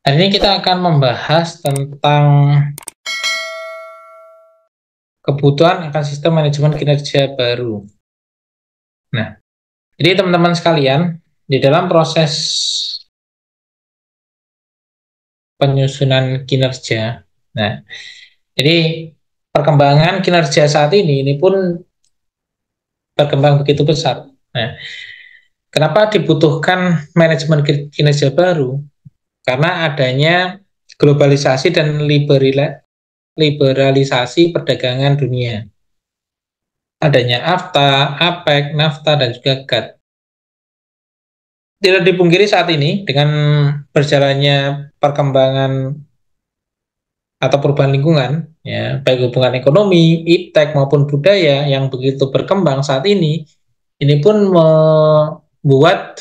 Hari ini kita akan membahas tentang kebutuhan akan sistem manajemen kinerja baru. Nah, jadi teman-teman sekalian, di dalam proses penyusunan kinerja, nah, jadi perkembangan kinerja saat ini pun berkembang begitu besar. Nah, kenapa dibutuhkan manajemen kinerja baru? Karena adanya globalisasi dan liberalisasi perdagangan dunia. Adanya AFTA, APEC, NAFTA, dan juga GATT. Tidak dipungkiri saat ini dengan berjalannya perkembangan atau perubahan lingkungan, ya, baik hubungan ekonomi, iptek maupun budaya yang begitu berkembang saat ini pun membuat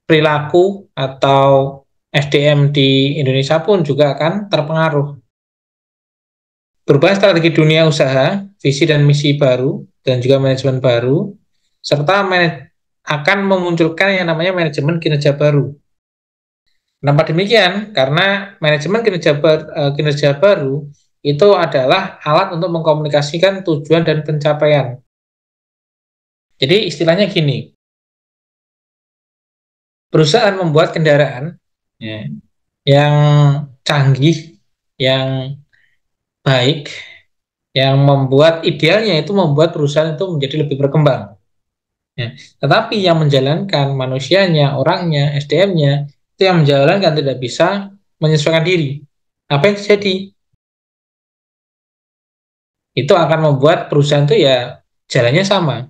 perilaku atau SDM di Indonesia pun juga akan terpengaruh. Perubahan strategi dunia usaha, visi dan misi baru, dan juga manajemen baru, serta akan memunculkan yang namanya manajemen kinerja baru. Kenapa demikian? Karena manajemen kinerja baru itu adalah alat untuk mengkomunikasikan tujuan dan pencapaian. Jadi istilahnya gini, perusahaan membuat kendaraan ya, yang canggih, yang baik, yang membuat idealnya itu membuat perusahaan itu menjadi lebih berkembang. Ya. Tetapi yang menjalankan manusianya, orangnya, SDM-nya, itu yang menjalankan tidak bisa menyesuaikan diri. Apa yang terjadi? Itu akan membuat perusahaan itu ya jalannya sama.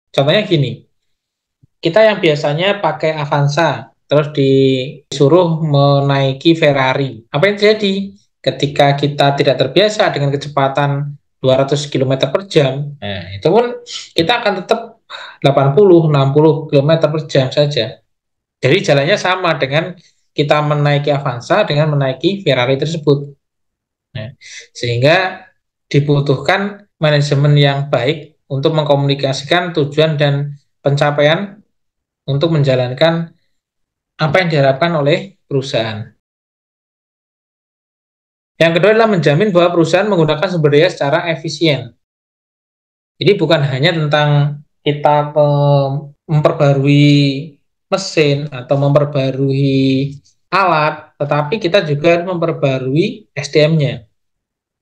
Contohnya gini, kita yang biasanya pakai Avanza, terus disuruh menaiki Ferrari. Apa yang terjadi? Ketika kita tidak terbiasa dengan kecepatan 200 km per jam, nah, itu pun kita akan tetap 80-60 km per jam saja. Jadi jalannya sama dengan kita menaiki Avanza dengan menaiki Ferrari tersebut. Nah, sehingga dibutuhkan manajemen yang baik untuk mengkomunikasikan tujuan dan pencapaian untuk menjalankan apa yang diharapkan oleh perusahaan. Yang kedua adalah menjamin bahwa perusahaan menggunakan sumber daya secara efisien. Jadi bukan hanya tentang kita memperbarui mesin atau memperbarui alat, tetapi kita juga memperbarui SDM-nya.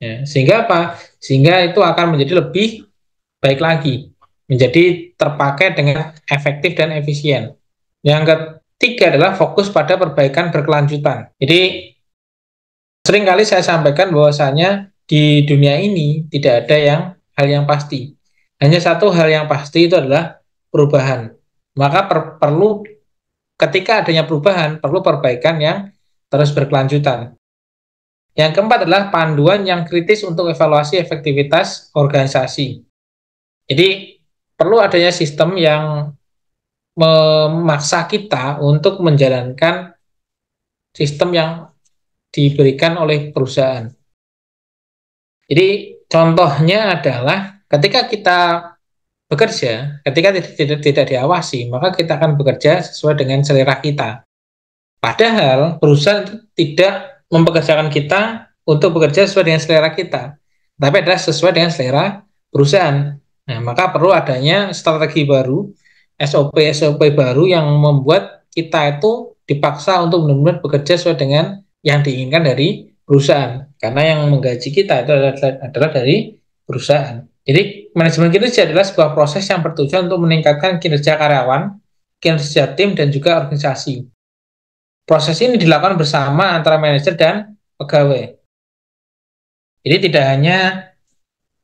Ya, sehingga apa? Sehingga itu akan menjadi lebih baik lagi, menjadi terpakai dengan efektif dan efisien. Yang ketiga adalah fokus pada perbaikan berkelanjutan. Jadi seringkali saya sampaikan bahwasanya di dunia ini tidak ada hal yang pasti. Hanya satu hal yang pasti itu adalah perubahan. Maka perlu ketika adanya perubahan perlu perbaikan yang terus berkelanjutan. Yang keempat adalah panduan yang kritis untuk evaluasi efektivitas organisasi. Jadi perlu adanya sistem yang memaksa kita untuk menjalankan sistem yang diberikan oleh perusahaan. Jadi contohnya adalah ketika kita bekerja, ketika tidak diawasi, maka kita akan bekerja sesuai dengan selera kita. Padahal perusahaan itu tidak mempekerjakan kita untuk bekerja sesuai dengan selera kita, tapi adalah sesuai dengan selera perusahaan. Nah, maka perlu adanya strategi baru, SOP baru yang membuat kita itu dipaksa untuk benar-benar bekerja sesuai dengan yang diinginkan dari perusahaan. Karena yang menggaji kita itu adalah dari perusahaan. Jadi, manajemen kinerja adalah sebuah proses yang bertujuan untuk meningkatkan kinerja karyawan, kinerja tim, dan juga organisasi. Proses ini dilakukan bersama antara manajer dan pegawai. Jadi tidak hanya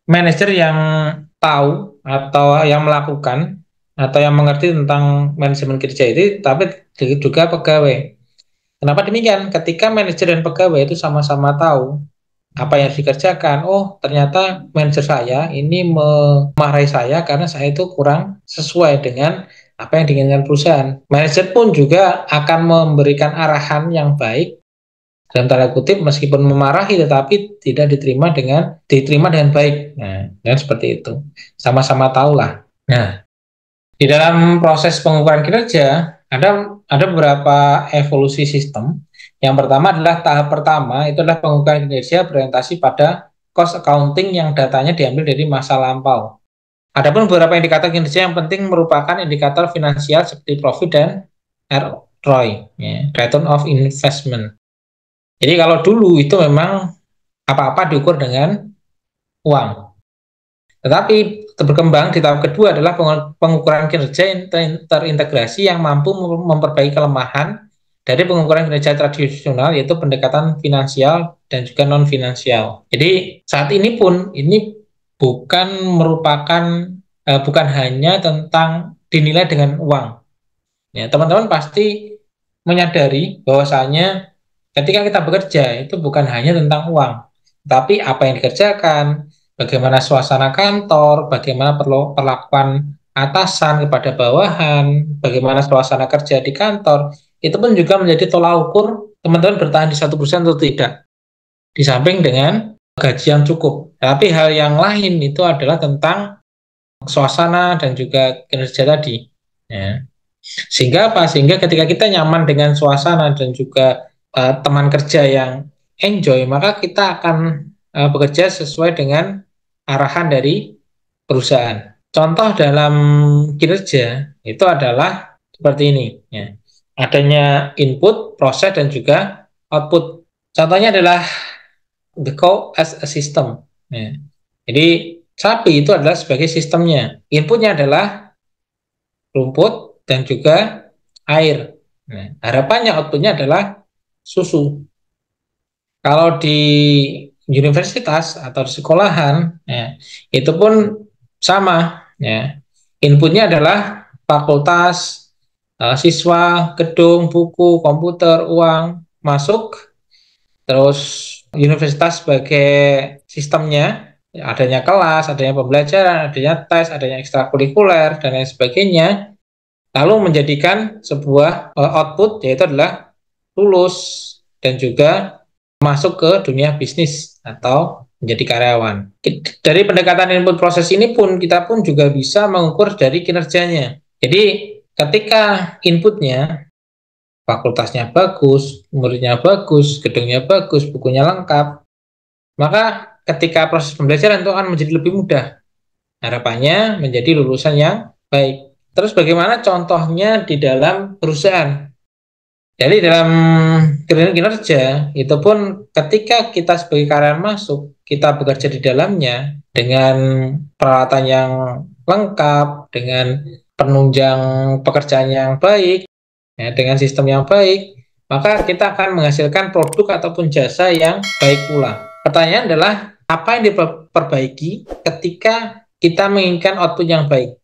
manajer yang tahu atau yang melakukan atau yang mengerti tentang manajemen kerja itu, tapi juga pegawai. Kenapa demikian? Ketika manajer dan pegawai itu sama-sama tahu apa yang harus dikerjakan, oh ternyata manajer saya ini memarahi saya karena saya itu kurang sesuai dengan apa yang diinginkan perusahaan. Manajer pun juga akan memberikan arahan yang baik dalam tanda kutip meskipun memarahi tetapi tidak diterima dengan baik. Nah, dan seperti itu. Sama-sama tahulah. Nah, di dalam proses pengukuran kinerja ada beberapa evolusi sistem Yang pertama adalah tahap pertama, itu adalah pengukuran kinerja berorientasi pada cost accounting yang datanya diambil dari masa lampau. Adapun beberapa indikator kinerja yang penting merupakan indikator finansial seperti profit dan ROI, ya, return of investment. Jadi kalau dulu itu memang apa-apa diukur dengan uang. Tetapi berkembang di tahap kedua adalah pengukuran kinerja yang terintegrasi yang mampu memperbaiki kelemahan dari pengukuran kinerja tradisional, yaitu pendekatan finansial dan juga non finansial. Jadi saat ini pun ini bukan merupakan bukan hanya tentang dinilai dengan uang. Ya, teman-teman pasti menyadari bahwasanya ketika kita bekerja itu bukan hanya tentang uang, tapi apa yang dikerjakan, bagaimana suasana kantor, bagaimana perlakuan atasan kepada bawahan, bagaimana suasana kerja di kantor, itu pun juga menjadi tolak ukur teman-teman bertahan di satu perusahaan atau tidak. Di samping dengan gaji yang cukup. Tapi hal yang lain itu adalah tentang suasana dan juga kinerja tadi. Ya. Sehingga apa? Sehingga ketika kita nyaman dengan suasana dan juga teman kerja yang enjoy, maka kita akan bekerja sesuai dengan arahan dari perusahaan. Contoh dalam kinerja itu adalah seperti ini, ya. Adanya input, proses, dan juga output. Contohnya adalah the cow as a system. Ya. Jadi sapi itu adalah sebagai sistemnya. Inputnya adalah rumput dan juga air. Nah, harapannya outputnya adalah susu. Kalau di universitas atau di sekolahan, ya, itu pun sama. Ya. Inputnya adalah fakultas, siswa, gedung, buku, komputer, uang masuk, terus universitas sebagai sistemnya, adanya kelas, adanya pembelajaran, adanya tes, adanya ekstrakurikuler, dan lain sebagainya, lalu menjadikan sebuah output, yaitu adalah lulus dan juga masuk ke dunia bisnis atau menjadi karyawan. Dari pendekatan input proses ini pun kita pun juga bisa mengukur dari kinerjanya. Jadi ketika inputnya fakultasnya bagus, muridnya bagus, gedungnya bagus, bukunya lengkap, maka ketika proses pembelajaran itu akan menjadi lebih mudah. Harapannya menjadi lulusan yang baik. Terus bagaimana contohnya di dalam perusahaan? Jadi dalam kinerja itu pun ketika kita sebagai karyawan masuk, kita bekerja di dalamnya dengan peralatan yang lengkap, dengan penunjang pekerjaan yang baik, ya, dengan sistem yang baik, maka kita akan menghasilkan produk ataupun jasa yang baik pula. Pertanyaan adalah apa yang diperbaiki ketika kita menginginkan output yang baik?